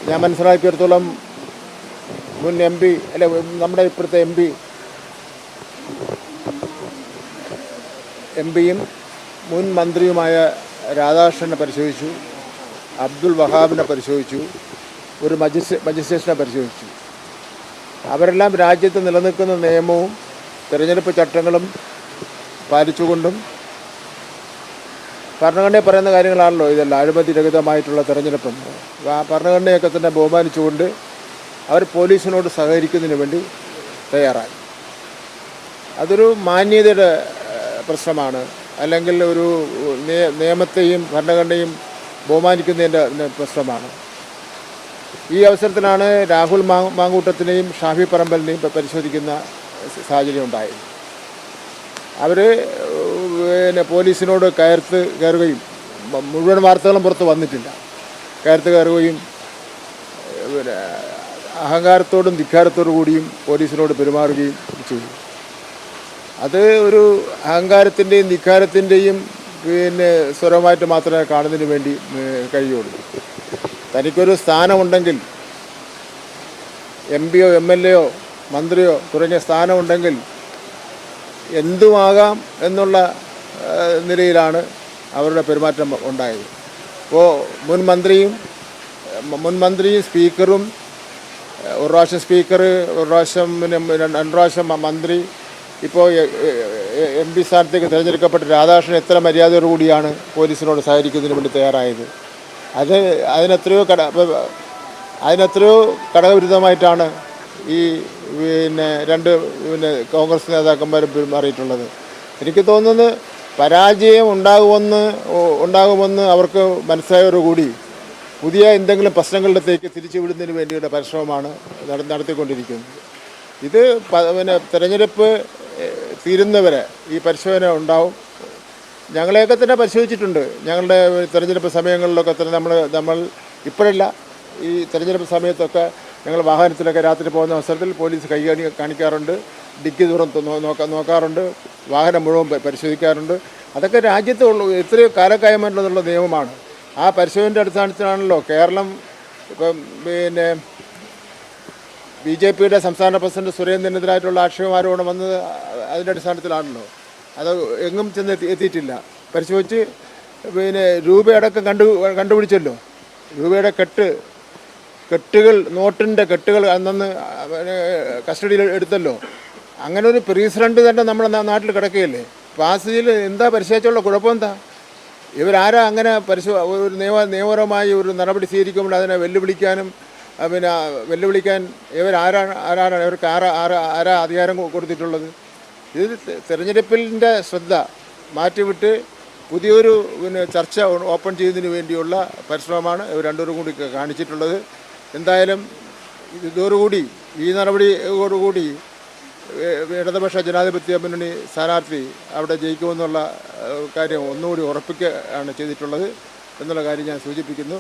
ഞാൻ മനസ്സിലാക്കിയിടത്തോളം മുൻ M P അല്ലെ നമ്മുടെ ഇപ്പോഴത്തെ എം പിയും മുൻ മന്ത്രിയുമായ രാധാകൃഷ്ണനെ പരിശോധിച്ചു, അബ്ദുൽ വഹാബിനെ പരിശോധിച്ചു, ഒരു മജിസ്ട്രേറ്റിനെ പരിശോധിച്ചു. അവരെല്ലാം രാജ്യത്ത് നിലനിൽക്കുന്ന നിയമവും തിരഞ്ഞെടുപ്പ് ചട്ടങ്ങളും പാലിച്ചുകൊണ്ടും ഭരണഘടനയിൽ പറയുന്ന കാര്യങ്ങളാണല്ലോ ഇതെല്ലാം, അഴിമതിരഹിതമായിട്ടുള്ള തിരഞ്ഞെടുപ്പെന്ന്. ആ ഭരണഘടനയൊക്കെ തന്നെ ബഹുമാനിച്ചുകൊണ്ട് അവർ പോലീസിനോട് സഹകരിക്കുന്നതിന് വേണ്ടി തയ്യാറായി. അതൊരു മാന്യതയുടെ പ്രശ്നമാണ്, അല്ലെങ്കിൽ ഒരു നിയമത്തെയും ഭരണഘടനയും ബഹുമാനിക്കുന്നതിൻ്റെ പ്രശ്നമാണ്. ഈ അവസരത്തിലാണ് രാഹുൽ മാങ്കൂട്ടത്തിനെയും ഷാഫി പറമ്പലിനെയും പരിശോധിക്കുന്ന സാഹചര്യം ഉണ്ടായത്. അവർ പോലീസിനോട് കയറുകയും, മുഴുവൻ വാർത്തകളും പുറത്ത് വന്നിട്ടില്ല, കയറുകയും അഹങ്കാരത്തോടും ധിക്കാരത്തോടു കൂടിയും പോലീസിനോട് പെരുമാറുകയും ചെയ്തു. അത് ഒരു അഹങ്കാരത്തിൻ്റെയും ധിക്കാരത്തിൻ്റെയും സ്വരമായിട്ട് മാത്രമേ കാണുന്നതിന് വേണ്ടി കഴിയുള്ളൂ. തനിക്കൊരു സ്ഥാനമുണ്ടെങ്കിൽ, എം പിയോ എം എൽ എയോ മന്ത്രിയോ തുടങ്ങിയ സ്ഥാനമുണ്ടെങ്കിൽ എന്തുമാകാം എന്നുള്ള നിലയിലാണ് അവരുടെ പെരുമാറ്റം ഉണ്ടായത്. ഇപ്പോൾ മുൻ മന്ത്രിയും സ്പീക്കറും, ഒരു പ്രാവശ്യം സ്പീക്കർ, ഒരു പ്രാവശ്യം രണ്ട് പ്രാവശ്യം മന്ത്രി, ഇപ്പോൾ എം പി സ്ഥാനത്തേക്ക് തിരഞ്ഞെടുക്കപ്പെട്ട രാധാകൃഷ്ണൻ എത്ര മര്യാദയോടുകൂടിയാണ് പോലീസിനോട് സഹകരിക്കുന്നതിന് വേണ്ടി തയ്യാറായത്. അതിനെത്രയോ ഘടകവിരുദ്ധമായിട്ടാണ് ഈ രണ്ട് കോൺഗ്രസ് നേതാക്കന്മാരും പെരുമാറിയിട്ടുള്ളത്. എനിക്ക് തോന്നുന്നത് പരാജയം ഉണ്ടാകുമെന്ന് അവർക്ക് മനസ്സിലായതോടുകൂടി പുതിയ എന്തെങ്കിലും പ്രശ്നങ്ങളിലേക്ക് തിരിച്ചു വിടുന്നതിന് വേണ്ടിയുള്ള പരിശ്രമമാണ് നടത്തിക്കൊണ്ടിരിക്കുന്നത്. ഇത് തിരഞ്ഞെടുപ്പ് തീരുന്നവരെ ഈ പരിശോധന ഉണ്ടാവും. ഞങ്ങളെയൊക്കെ തന്നെ പരിശോധിച്ചിട്ടുണ്ട്. ഞങ്ങളുടെ തിരഞ്ഞെടുപ്പ് സമയങ്ങളിലൊക്കെ തന്നെ നമ്മൾ ഇപ്പോഴല്ല, ഈ തിരഞ്ഞെടുപ്പ് സമയത്തൊക്കെ ഞങ്ങൾ വാഹനത്തിലൊക്കെ രാത്രി പോകുന്ന അവസരത്തിൽ പോലീസ് കൈ കാണിക്കാറുണ്ട്, ഡിക്കി നോക്കാറുണ്ട്, വാഹനം മുഴുവൻ പരിശോധിക്കാറുണ്ട്. അതൊക്കെ രാജ്യത്തുള്ള എത്രയോ കാലക്കാലമായിട്ടുള്ള നിയമമാണ്. ആ പരിശോധനയുടെ അടിസ്ഥാനത്തിലാണല്ലോ കേരളം ഇപ്പം BJPയുടെ സംസ്ഥാന പ്രസിഡന്റ് സുരേന്ദ്രനെതിരായിട്ടുള്ള ആക്ഷേപമാരോപണം വന്നത് അതിൻ്റെ അടിസ്ഥാനത്തിലാണല്ലോ. അത് എങ്ങും ചെന്ന് എത്തിയിട്ടില്ല. പരിശോധിച്ച് രൂപയടക്കം കണ്ടുപിടിച്ചല്ലോ. രൂപയുടെ കെട്ടുകൾ, നോട്ടിൻ്റെ കെട്ടുകൾ അന്നന്ന് കസ്റ്റഡിയിൽ എടുത്തല്ലോ. അങ്ങനെ ഒരു പ്രസിഡന്റ് തന്നെ നമ്മുടെ നാട്ടിൽ കിടക്കുകയല്ലേ. പാസിൽ എന്താ പരിശോധിച്ചുള്ള കുഴപ്പമെന്താ? ഇവരാരാ അങ്ങനെ ഒരു നിയമപരമായി ഒരു നടപടി സ്വീകരിക്കുമ്പോൾ അതിനെ വെല്ലുവിളിക്കാൻ ഇവരാരാണ് ഇവർക്ക് ആരാ അധികാരം കൊടുത്തിട്ടുള്ളത്? ഇത് തിരഞ്ഞെടുപ്പിൻ്റെ ശ്രദ്ധ മാറ്റിവിട്ട് പുതിയൊരു ചർച്ച ഓപ്പൺ ചെയ്യുന്നതിന് വേണ്ടിയുള്ള പരിശ്രമമാണ് ഇവർ രണ്ടുപേരും കൂടി കാണിച്ചിട്ടുള്ളത്. എന്തായാലും ഈ നടപടിയോടുകൂടി ഇടതുപക്ഷ ജനാധിപത്യ മുന്നണി സ്ഥാനാർത്ഥി അവിടെ ജയിക്കുമെന്നുള്ള കാര്യം ഒന്നുകൂടി ഉറപ്പിക്കുകയാണ് ചെയ്തിട്ടുള്ളത് എന്നുള്ള കാര്യം ഞാൻ സൂചിപ്പിക്കുന്നു.